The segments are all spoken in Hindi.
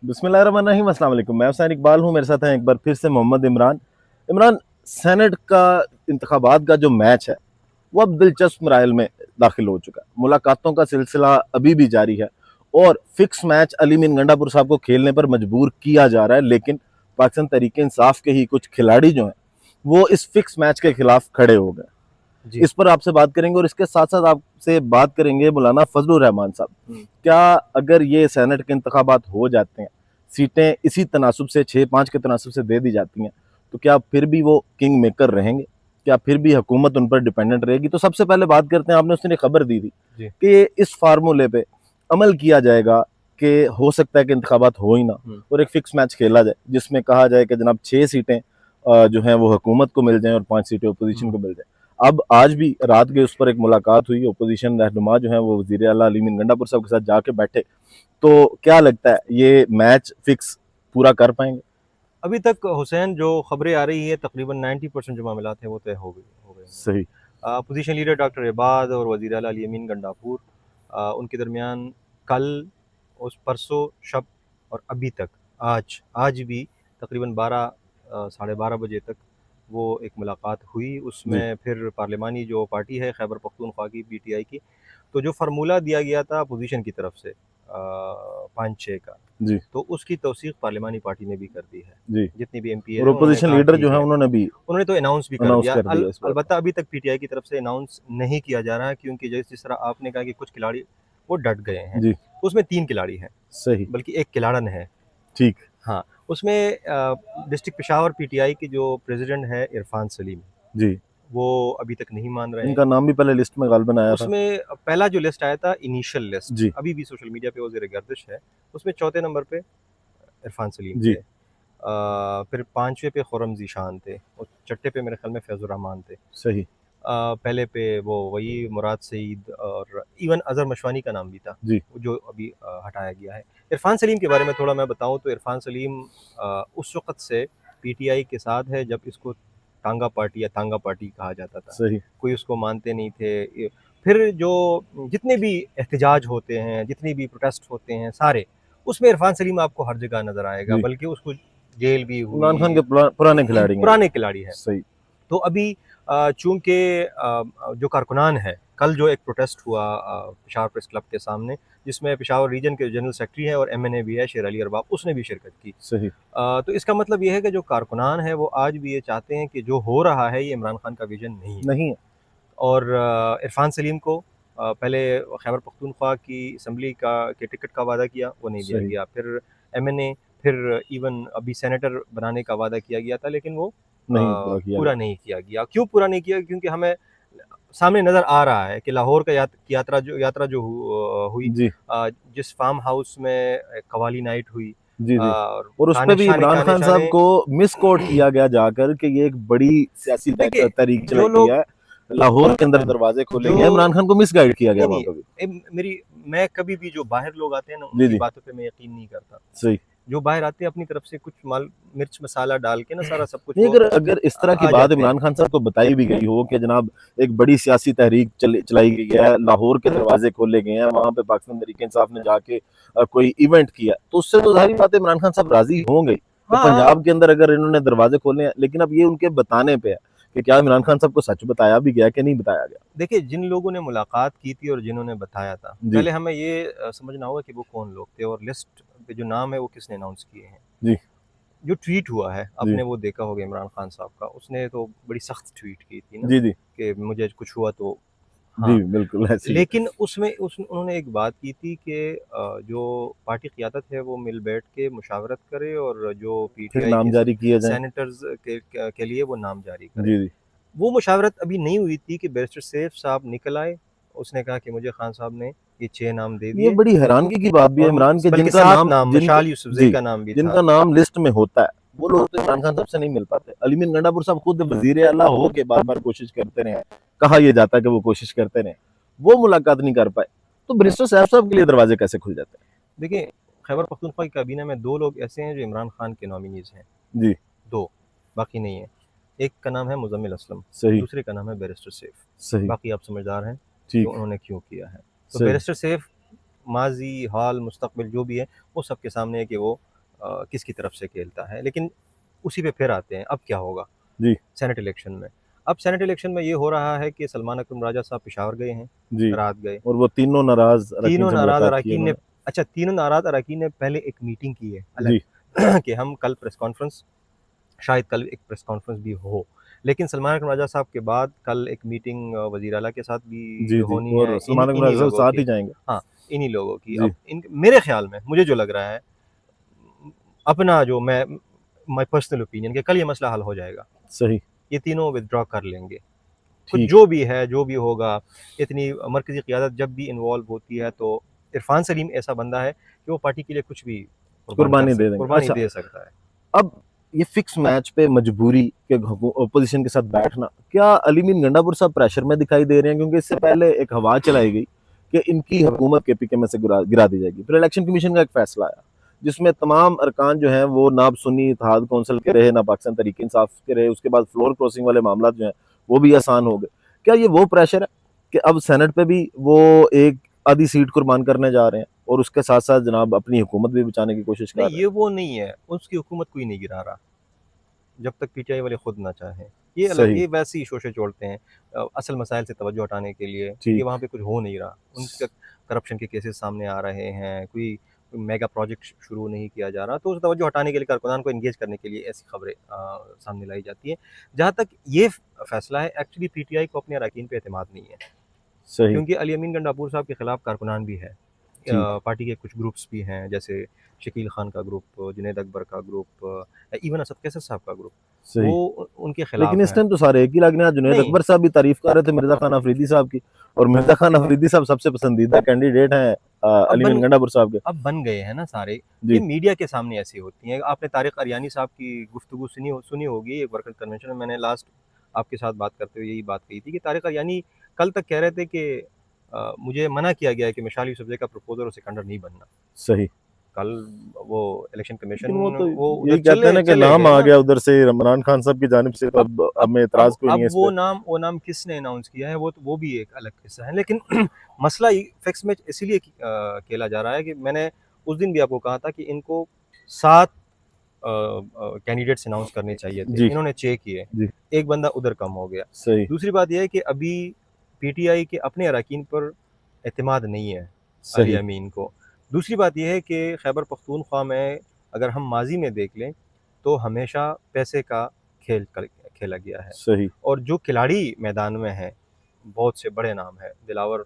बिस्मिल्लाहिर्रहमानिर्रहीम, अस्सलाम वालेकुम। मैं हुसैन इकबाल हूँ, मेरे साथ हैं एक बार फिर से मोहम्मद इमरान। इमरान, सेनेट का इंतखाबात का जो मैच है वो अब दिलचस्प मराहल में दाखिल हो चुका है। मुलाकातों का सिलसिला अभी भी जारी है और fix match Ali mean Gandapur साहब को खेलने पर मजबूर किया जा रहा है, लेकिन पाकिस्तान तहरीक इंसाफ के ही कुछ खिलाड़ी जो हैं वो इस फिक्स मैच के खिलाफ खड़े हो गए। जी। इस पर आपसे बात करेंगे और इसके साथ साथ आपसे बात करेंगे मौलाना फजलुर रहमान साहब। क्या अगर ये सेनेट के इंतखाबात हो जाते हैं, सीटें इसी तनासुब से 6-5 के तनासुब से दे दी जाती हैं, तो क्या फिर भी वो किंग मेकर रहेंगे? क्या फिर भी हुकूमत उन पर डिपेंडेंट रहेगी? तो सबसे पहले बात करते हैं, आपने उस दिन एक खबर दी थी जी। कि इस फार्मूले पे अमल किया जाएगा कि हो सकता है कि इंतखाबात हो ही ना और एक फिक्स मैच खेला जाए जिसमें कहा जाए कि जनाब 6 सीटें जो हैं वो हुकूमत को मिल जाएं और 5 सीटें अपोजिशन को मिल जाएं। अब आज भी रात के उस पर एक मुलाकात हुई, अपोजिशन रहनुमा जो है वो वजीर आला अली मीन गंडापुर साहब के साथ जाके बैठे। तो क्या लगता है ये मैच फिक्स पूरा कर पाएंगे? अभी तक हुसैन जो खबरें आ रही है तकरीबन 90% जो मामलात हैं वो तय हो गए हैं। सही। अपोजिशन लीडर डॉक्टर इबाद और वज़ीर आला अली अमीन गंडापुर, उनके दरमियान कल, उस परसों शब और अभी तक आज आज भी तकरीबन 12 साढ़े 12 बजे तक वो एक मुलाकात हुई। जी। उसमें फिर पार्लिमानी जो पार्टी है खैबर पख्तूनख्वा की, पीटीआई की, तो जो फार्मूला दिया गया था अपोजिशन की तरफ से 5-6 का, जी। तो उसकी तौसीक़ पार्लिमानी पार्टी ने भी कर दी है। जी। जितनी भी एमपी और हैं उन्होंने अपोजिशन कहा लीडर जो ठीक है है। उन्होंने भी उन्होंने तो अनाउंस भी कर अनाउंस दिया। कर दिया इस बात को। अलबत्ता अभी तक पीटीआई की तरफ से अनाउंस नहीं किया जा रहा है, क्योंकि जिस तरह आपने कहा कि कुछ खिलाड़ी वो डट गए हैं। जी। उसमें 3 खिलाड़ी हैं, सही। बल्कि 1 खिलाड़न है। ठीक। हाँ, उसमें डिस्ट्रिक्ट पेशावर पीटीआई के जो प्रेज़िडेंट है इरफ़ान सलीम, जी। वो अभी तक नहीं मान रहे हैं। इनका नाम भी पहले लिस्ट में गालिबन आया था। उसमें पहला जो लिस्ट आया था इनिशियल लिस्ट, जी। अभी भी सोशल मीडिया पे वो ज़ेर-ए-गर्दिश है। उसमें चौथे नंबर पे इरफ़ान सलीम जी। थे। फिर 5वें पे खुर्रम ज़ीशान थे और छठे पे मेरे ख़्याल में फैज़ुर रहमान थे। सही। पहले पे वो वही मुराद सईद और इवन अज़हर मशवानी का नाम भी था, जी। जो अभी हटाया गया है। इरफ़ान सलीम के बारे में थोड़ा मैं बताऊँ तो इरफ़ान सलीम उस वक़्त से पीटीआई के साथ है जब इसको टांगा पार्टी या तांगा पार्टी कहा जाता था। सही। कोई उसको मानते नहीं थे। फिर जो जितने भी एहतजाज होते हैं, जितनी भी प्रोटेस्ट होते हैं सारे, उसमें इरफ़ान सलीम आपको हर जगह नज़र आएगा, जी। बल्कि उसको जेल भी इमरान खान हुई। के पुराने खिलाड़ी हैं ये। पुराने खिलाड़ी हैं। सही। तो अभी चूँकि जो कारकुनान है, कल जो एक प्रोटेस्ट हुआ पेशावर प्रेस क्लब के सामने, जिसमें पेशावर रीजन के जनरल सेक्रेटरी हैं और एमएनए भी है शेर अली अरबाब, उसने भी शिरकत की। सही। तो इसका मतलब ये है कि जो कारकुनान हैं वो आज भी ये चाहते हैं कि जो हो रहा है ये इमरान खान का विज़न नहीं है। नहीं है। और इरफ़ान सलीम को पहले खैबर पख्तूनख्वा की असम्बली का के टिकट का वादा किया, वो नहीं दिया सही। गया। फिर एमएनए, फिर इवन अभी सेनेटर बनाने का वादा किया गया था, लेकिन वो नहीं पूरा किया पूरा गया। नहीं किया गया। क्यों पूरा नहीं किया? क्योंकि हमें सामने नज़र आ रहा है कि लाहौर का यात्रा जो हुई, जी। जिस फार्म हाउस में कव्वाली नाइट हुई, जी। जी। और और उस पे भी इमरान खान ताने-शाने साहब को मिसकोट किया गया जाकर कि ये एक बड़ी सियासी देखिए, तहरीक जो चलाई लोग है, लाहौर के अंदर दरवाजे खोले जो गए, इमरान खान को मिसगाइड किया गया नहीं, वहां नहीं, पर भी। मैं कभी भी जो बाहर लोग आते हैं ना, जी। उनकी जी। बातों पे मैं यकीन नहीं करता। सही। जो बाहर आते हैं अपनी तरफ से कुछ मिर्च मसाला डाल के ना सारा सब कुछ नहीं, वो अगर अगर इस तरह की आ बात जाते हैं। इमरान खान साहब को बताई भी गई हो कि जनाब एक बड़ी सियासी तहरीक चलाई गई है, लाहौर के दरवाजे खोले गए हैं, वहां पे पाकिस्तान तहरीक इंसाफ ने जाके कोई इवेंट किया, तो उससे तो जाहिर बात है इमरान खान साहब राजी होंगे कि हाँ, पंजाब के अंदर अगर इन्होंने दरवाजे खोले हैं। लेकिन अब ये उनके बताने पे है कि क्या इमरान खान साहब को सच बताया भी गया कि नहीं बताया गया। देखिए, जिन लोगों ने मुलाकात की थी और जिन्होंने बताया था, जी। पहले हमें ये समझना होगा कि वो कौन लोग थे और लिस्ट पे जो नाम है वो किसने अनाउंस किए हैं। जी। जो ट्वीट हुआ है, जी। आपने वो देखा होगा इमरान खान साहब का, उसने तो बड़ी सख्त ट्वीट की थी ना जी। जी। कि मुझे कुछ हुआ तो जी हाँ। बिल्कुल ऐसे ही है। लेकिन उसमें उन्होंने एक बात की थी कि जो पार्टी क़ियादत है वो मिल बैठ के मुशावरत करे और जो फिर पीटीआई नाम के जारी किए जाए। सेनेटर्स के लिए वो नाम जारी करे। जी। जी। वो मुशावरत अभी नहीं हुई थी कि बैरिस्टर सैफ साहब निकल आए, उसने कहा कि मुझे खान साहब ने ये 6 नाम दे ये दिए, बड़ी हैरानगी की बात भी है और इमरान के बल्कि जिनका 7 नाम नाम, जिनका मशाल यूसुफ़ज़ई जी का नाम भी था। जिनका नाम लिस्ट में होता है वो लोग तो इमरान खान साहब से नहीं मिल पाते। अलीमीन गंडापुर साहब खुद वजीर आला हो के बार बार कोशिश करते रहे, कहा यह जाता है कि वो कोशिश करते रहे, वो मुलाकात नहीं कर पाए, तो बैरिस्टर साहब के लिए दरवाजे कैसे खुल जाते देखिए, खैबर पख्तूनख्वा की काबीना में 2 लोग ऐसे हैं जो इमरान खान के नॉमिनीज़ हैं, हैं? जी। 2, बाकी नहीं है। एक का नाम है मुज़म्मिल असलम, सही। दूसरे का नाम है बैरिस्टर सैफ। सही। बाकी आप समझदार हैं कि ठीक। उन्होंने क्यों किया है। तो सही। बैरिस्टर सैफ माजी, हाल, मुस्तकबिल जो भी है वो सबके सामने है कि वो किसकी तरफ से खेलता है। लेकिन उसी पे फिर आते हैं, अब क्या होगा जी सेनेट इलेक्शन में। अब सेनेट इलेक्शन में ये हो रहा है कि सलमान अकरम राजा साहब पेशावर गए हैं, जी। रात गए, और वो तीनों नाराज अरकान तीनों से नाराज मुलाकात की है अरकान ने, उन्होंने। अच्छा तीनों नाराज अरकान ने पहले एक मीटिंग की है अलग जी कि हम कल प्रेस कॉन्फ्रेंस, शायद कल एक प्रेस कॉन्फ्रेंस भी हो, लेकिन सलमान अकरम राजा साहब के बाद कल एक मीटिंग वज़ीर आला के साथ भी जी जी। होनी है, और सलमान अकबर इन्हीं साहब लोगों साथ की। ही जाएंगे। हाँ, इन्हीं लोगों की। जी अब इन मेरे ख्याल में मुझे जो लग रहा है, अपना जो मैं माय पर्सनल ओपिनियन, कि कल ये मसला हल हो जाएगा, सही। ये तीनों विथड्रॉ कर लेंगे। कुछ ठीक। जो भी है, जो भी होगा, इतनी मरकज़ी क़ियादत जब भी इन्वॉल्व होती है तो इरफान सलीम ऐसा बंदा है कि वो पार्टी के लिए कुछ भी कुर्बानी दे देंगे। कुर्बानी अच्छा, दे सकता है। अब ये फिक्स मैच पे मजबूरी के ओपोजिशन के साथ बैठना, क्या अली मीन गंडापुर साहब प्रेशर में दिखाई दे रहे हैं? क्योंकि इससे पहले एक हवा चलाई गई कि इनकी हुकूमत केपीके में से गिरा दी जाएगी। फिर इलेक्शन कमीशन का एक फैसला आया जिसमें तमाम अरकान जो हैं वो ना सुन्नी इत्तेहाद कौंसिल के रहे, ना पाकिस्तान तहरीक इंसाफ के रहे। उसके बाद फ्लोर क्रॉसिंग वाले मामला जो हैं वो भी आसान हो गए। क्या ये वो प्रेशर है कि अब सेनेट पे भी वो एक आधी सीट कुर्बान करने जा रहे हैं और उसके साथ साथ जनाब अपनी हुकूमत भी बचाने की कोशिश कर नहीं, रहे ये वो नहीं है, उसकी हुकूमत कोई नहीं गिरा रहा, जब तक पीटीआई वाले खुद ना चाहें। ये हैं? अलग, सही। ये वैसे ही शोशे छोड़ते हैं असल मसाइल से तवज्जो हटाने के लिए, क्योंकि ठीक। वहाँ पे कुछ हो नहीं रहा। उनका करप्शन के केसेस सामने आ रहे हैं, कोई मेगा प्रोजेक्ट शुरू नहीं किया जा रहा, तो उस तवज्जो हटाने के लिए, कारकुनान को एंगेज करने के लिए ऐसी खबरें सामने लाई जाती हैं। जहाँ तक ये फैसला है, एक्चुअली पीटीआई को अपने अरकान पे एतमाद नहीं है, सही। क्योंकि अली अमीन गंडापुर साहब के खिलाफ कारकुनान भी है। ठीक। पार्टी के कुछ ग्रुप्स भी हैं, जैसे शकील खान का ग्रुप, जुनैद अकबर का ग्रुप, इवन असद कैसर साहब का ग्रुप, सही। वो उनके लेकिन खिलाफ इस हैं। टाइम तो सारे एक ही लगने हैं। जुनैद नहीं, अकबर साहब भी तारीफ कर रहे थे मिर्जा खान अफरीदी साहब की, और मिर्जा खान अफरीदी साहब सबसे पसंदीदा कैंडिडेट हैं अब अली बन मीन गंडापुर साहब के। अब बन गए हैं ना सारे। ये जी मीडिया के सामने ऐसी होती हैं। आपने तारिक अरियानी साहब की गुफ्तगू सुनी होगी एक वर्कर कन्वेंशन में। मैंने लास्ट आपके साथ बात करते हुए यही बात कही थी कि तारिक अरियानी कल तक कह रहे थे कि मुझे मना किया गया है कि मिसाल यूसुफजई का प्रपोजर और सिकंदर नहीं बनना। सही। कल वो इलेक्शन कमीशन लेकिन वो तो वो उधर यही कहते हैं ना कि चले नाम गए आ ना। गया उधर से इमरान खान साहब की जानिब से, तो अब में इतराज कोई नहीं है इस पे। वो नाम किसने अनाउंस किया है, वो भी एक अलग किस्सा है। लेकिन मसला फिक्स में इसीलिए खेला जा रहा है कि मैंने उस दिन भी आपको कहा था कि इनको 7 कैंडिडेट्स अनाउंस करने चाहिए थे, जी इन्होंने 6 किए, जी। एक बंदा उधर कम हो गया। सही। दूसरी बात यह है कि अभी पीटीआई के अपने अरकान पर एतमाद नहीं है अली सही। अमीन को। दूसरी बात यह है कि खैबर पख्तूनख्वा में अगर हम माजी में देख लें तो हमेशा पैसे का खेला गया है, सही। और जो खिलाड़ी मैदान में हैं बहुत से बड़े नाम हैं। दिलावर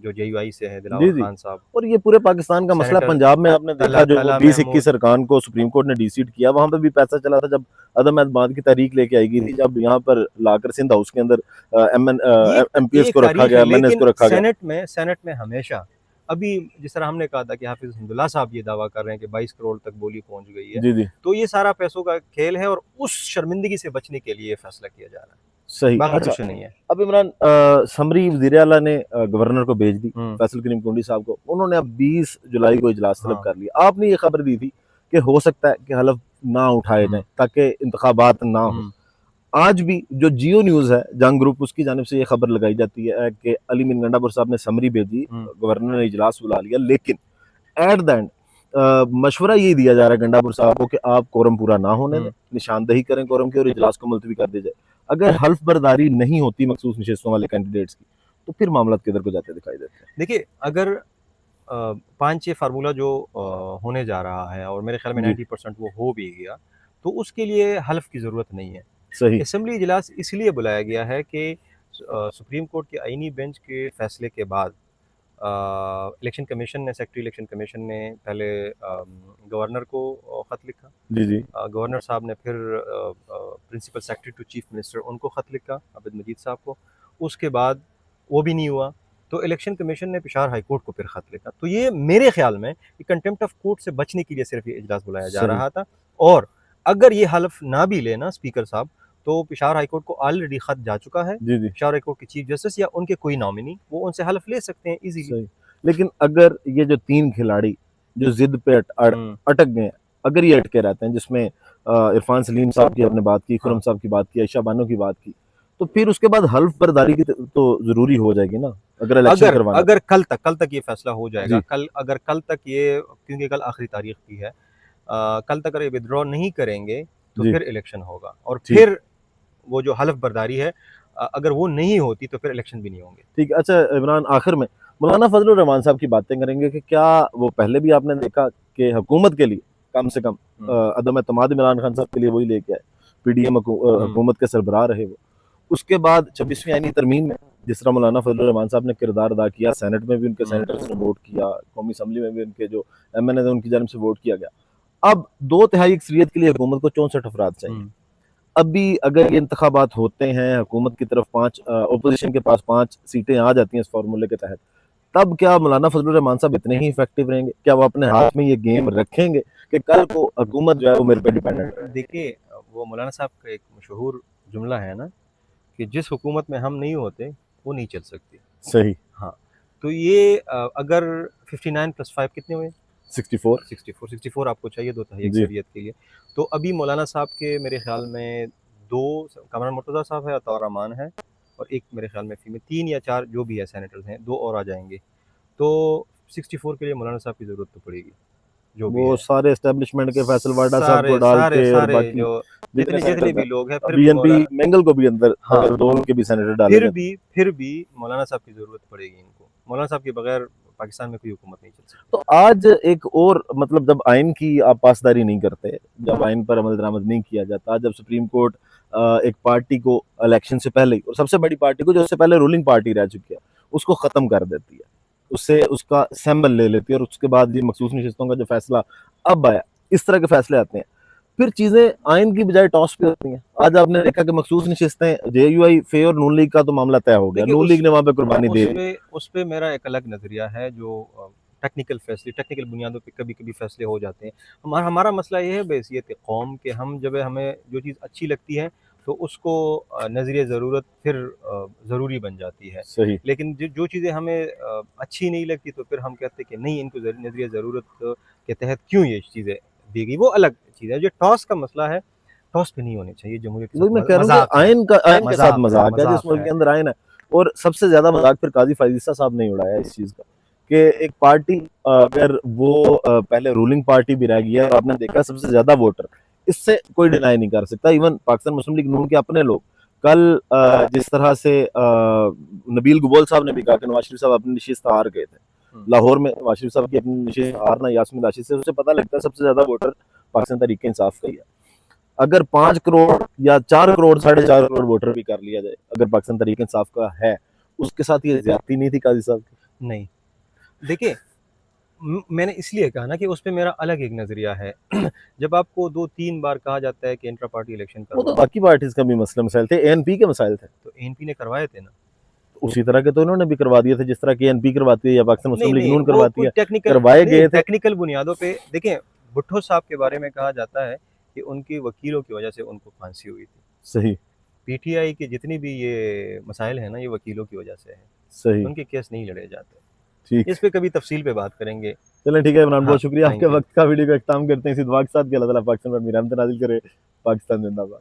जो जेयूआई से है, दिलावर जी जी। खान साहब, और ये पूरे पाकिस्तान का मसला है। सेनेटर पंजाब में आपने देखा तला जो तला 20-21 महमूद, अरकान को सुप्रीम कोर्ट ने डीसीट किया, वहां पे भी पैसा चला था। जब अदम एतमाद की तहरीक लेके आई गई थी, जब यहाँ पर लाकर सिंध हाउस के अंदर ये एमपीएस एक को रखा तारीख है। गया, एमएनएस लेकिन को रखा गया। सेनेट में हमेशा, अभी जिस तरह हमने कहा था कि हाफिज हिंदुल्ला साहब ये दावा कर रहे हैं कि 22 करोड़ तक बोली पहुंच गई है, जी जी। तो ये सारा पैसों का खेल है और उस शर्मिंदगी से बचने के लिए फैसला किया जा रहा है, सही। बाकी अच्छा, कुछ नहीं है। अब इमरान समरी वज़ीर आला ने गवर्नर को भेज दी, हम्म, फैसल करीम टुंडी साहब को। उन्होंने अब 20 जुलाई को इजलास तलब हाँ, कर लिया। आपने ये खबर दी थी कि हो सकता है कि हलफ ना उठाए जाए हम्म, ताकि इंतखाबात ना हो। हम्म, आज भी जो जियो न्यूज़ है, जंग ग्रुप, उसकी जानिब से ये खबर लगाई जाती है कि अली मीन गंडापुर साहब ने समरी भेजी, हम्म, गवर्नर ने इजलास बुला लिया, लेकिन एट द एंड मशवरा ये दिया जा रहा है गंडापुर साहब को कि आप कोरम पूरा ना होने दें, हम्म। निशानदही करें कोरम की और इजलास को मुलतवी कर दी जाए। अगर हल्फ बर्दारी नहीं होती मखसूस नशिस्तों वाले कैंडिडेट्स की, तो फिर मामला किधर को जाते दिखाई देते हैं। देखिए, अगर 5-6 फार्मूला जो होने जा रहा है, और मेरे ख्याल में जी 90% वो हो भी गया, तो उसके लिए हल्फ की ज़रूरत नहीं है। सही। असम्बली इजलास इसलिए बुलाया गया है कि सुप्रीम कोर्ट के आईनी बेंच के फैसले के बाद इलेक्शन कमीशन ने, सेक्रेटरी इलेक्शन कमीशन ने पहले गवर्नर को ख़त लिखा। जी जी। गवर्नर साहब ने फिर principal secretary to chief minister, उनको ख़त लिखा, अब्दुल मजीद साहब को। उसके बाद वो भी नहीं हुआ, तो इलेक्शन कमीशन ने पेशावर हाई कोर्ट को फिर ख़त लिखा। तो ये मेरे ख्याल में कंटेम्प्ट ऑफ कोर्ट से बचने के लिए सिर्फ ये इजलास बुलाया जा सही। रहा था। और अगर ये हल्फ ना भी लेना स्पीकर साहब, तो पेशावर हाई कोर्ट को ऑलरेडी ख़त जा चुका है। जी जी। पेशावर हाई कोर्ट के चीफ जस्टिस या उनके कोई नॉमिनी, वो उनसे हल्फ ले सकते हैं इजीली। सही। लेकिन अगर ये जो 3 खिलाड़ी जो जिद पे अटक गए हैं, अगर ये अटके रहते हैं, जिसमें इरफान सलीम साहब की आपने बात की, खुरम हाँ, साहब की बात की, आयशा बानो की बात की, तो फिर उसके बाद हल्फ बर्दारी की तो जरूरी हो जाएगी ना, अगर इलेक्शन अगर करवाना अगर कल तक ये फैसला हो जाएगा, जी अगर कल तक ये, क्योंकि कल आखिरी तारीख भी है, कल तक अगर ये विड्रॉ नहीं करेंगे तो जी फिर इलेक्शन होगा, और ठीक फिर वो जो हलफ बर्दारी है, अगर वो नहीं होती तो फिर इलेक्शन भी नहीं होंगे। ठीक। अच्छा इमरान, आखिर में मौलाना फजलुर रहमान साहब की बातें करेंगे कि क्या वो पहले भी आपने देखा कि हुकूमत के लिए कम से कम अदम एतमाद इमरान खान साहब के लिए वही लेके आए, पीडीएम हुकूमत के सरबराह रहे वो। उसके बाद 26वीं आईनी तरमीम में जिस तरह मौलाना फजलुर रहमान साहब ने किरदार अदा किया, सेनेट में भी उनके सेनेटर्स ने वोट किया, कौमी असम्बली में भी उनके जो एमएनए थे उनकी जानब से वोट किया गया। अब 2/3 अक्सरियत के लिए हुकूमत को 64 अफराद चाहिए। अभी अगर ये इंतखाबात होते हैं, हुकूमत की तरफ 5, अपोजिशन के पास 5 सीटें आ जाती हैं इस फार्मूले के तहत, तब क्या मौलाना फजलुर रहमान साहब इतने ही इफेक्टिव रहेंगे? क्या वो अपने हाथ में ये गेम रखेंगे कि कल को हुकूमत जो है वो मेरे पे डिपेंडेंट है? देखिए, वो मौलाना साहब का एक मशहूर जुमला है ना, कि जिस हुकूमत में हम नहीं होते वो नहीं चल सकती। सही। हाँ, तो ये अगर 59 प्लस 5 कितने हुए? 64। 64 आपको चाहिए 2/3 जी अक्सरियत के लिए। तो अभी मौलाना साहब के मेरे ख्याल में 2, कामरान मुर्तज़ा साहब है, अताउर रहमान है, और एक मेरे ख्याल में फीमेल, 3 या 4 जो भी है सेनेटर्स हैं, 2 और आ जाएंगे। तो 64 के लिए मौलाना साहब की ज़रूरत तो पड़ेगी, जो भी वो है। सारे एस्टेब्लिशमेंट के फैसल वाडा साहब को सारे डाल सारे के और सारे बाकी जो जितने जितने जितने सेनेटर भी थे, लोग हैं, फिर भी बीएनपी मौलाना, मेंगल को भी अंदर हाँ, अगर दो उनके भी सेनेटर डाले फिर गए भी फिर भी मौलाना साहब की ज़रूरत पड़ेगी इनको। मौलाना साहब के बगैर पाकिस्तान में कोई हुकूमत नहीं चल सकती। तो आज एक और मतलब जब आइन की आप पासदारी नहीं करते, जब आइन पर अमल दरामद नहीं किया जाता, जब सुप्रीम कोर्ट एक पार्टी को इलेक्शन से पहले ही, और सबसे बड़ी पार्टी को जो उससे पहले रूलिंग पार्टी रह चुकी है, उसको खत्म कर देती है, उससे उसका सैम्बल ले लेती है, और उसके बाद ये मखसूस नशिस्तों का जो फैसला अब आया, इस तरह के फैसले आते हैं, फिर चीजें आइन की बजाय टॉस पे होती हैं। आज आपने देखा कि मखसूस नशिस्तें जेयूआई फे और नून लीग का तो मामला तय हो गया, देखिए, नून लीग ने वहां पे कुर्बानी दे दी। उस पे मेरा एक अलग नज़रिया है, जो टेक्निकल बुनियादों पे कभी-कभी फ़ैसले हो जाते हैं। हमारा मसला ये है बहैसियत कौम के, हम जब हमें जो चीज़ अच्छी लगती है तो उसको नज़रिए ज़रूरत फिर ज़रूरी बन जाती है। सही। लेकिन जो चीज़ें हमें अच्छी नहीं लगती तो फिर हम कहते हैं कि नहीं, इनको नज़रिए ज़रूरत के तहत क्यों ये चीज़ें दी गई, वो अलग चीज़ है। जो टॉस का मसला है, टॉस पे नहीं होनी चाहिए, जमहूरियत के वही मैं साथ कह रहा हूँ कि आइन के साथ मजाक है, जिस मज़ाक मुल्क है। के अंदर आइन है। और सबसे ज्यादा मजाक फिर काजी फायजीसा साहब ने उड़ाया इस चीज का, कि एक पार्टी अगर वो पहले रूलिंग पार्टी भी रह गई है, और आपने देखा सबसे ज्यादा वोटर, इससे कोई डिनाई नहीं कर सकता। इवन पाकिस्तान मुस्लिम लीग नून के अपने लोग कल जिस तरह से नबील गुबोल साहब ने भी कहा कि नवाज शरीफ साहब अपनी नशिस्त हार गए थे लाहौर में, नवाज शरीफ साहब की अपनी नशिस्त हारना यासमीन राशिद से, उससे पता लगता है सबसे ज्यादा वोटर पाकिस्तान तहरीक इंसाफ का ही है। अगर 5 करोड़ या 4 करोड़, 4.5 करोड़ वोटर भी कर लिया जाए, अगर पाकिस्तान तहरीक इंसाफ का है, उसके साथ ये ज्यादती नहीं थी काजी साहब की? नहीं, देखिए, मैंने इसलिए कहा ना कि उस पे मेरा अलग एक नज़रिया है। जब आपको 2-3 बार कहा जाता है कि इंट्रा पार्टी इलेक्शन वो तो करवाओ, बाकी पार्टीज का भी मसले मसाइल थे, एएनपी के मसाइल थे, तो एएनपी ने करवाए थे ना। उसी तरह के तो इन्होंने भी करवा दिए थे जिस तरह की एएनपी करवाती है या पाकिस्तान नहीं, मुस्लिम लीग नहीं, नून वो करवाती कोई है, करवाए गए थे। टेक्निकल बुनियादों पे देखें, भुट्टो साहब के बारे में कहा जाता है कि उनके वकीलों की वजह से उनको फांसी हुई थी। सही। पीटीआई के जितनी भी ये मसाइल हैं ना, ये वकीलों की वजह से है। सही। उनके केस नहीं लड़े जाते। ठीक। इस पे कभी तफसील पे बात करेंगे। चलें ठीक है इमरान, हाँ, बहुत शुक्रिया आपके थैंक यू। वक्त का। वीडियो का इख्ताम करते हैं इसी दुआ के साथ कि अल्लाह ताला पाकिस्तान पर रहमत नाजिल करे। पाकिस्तान जिंदाबाद।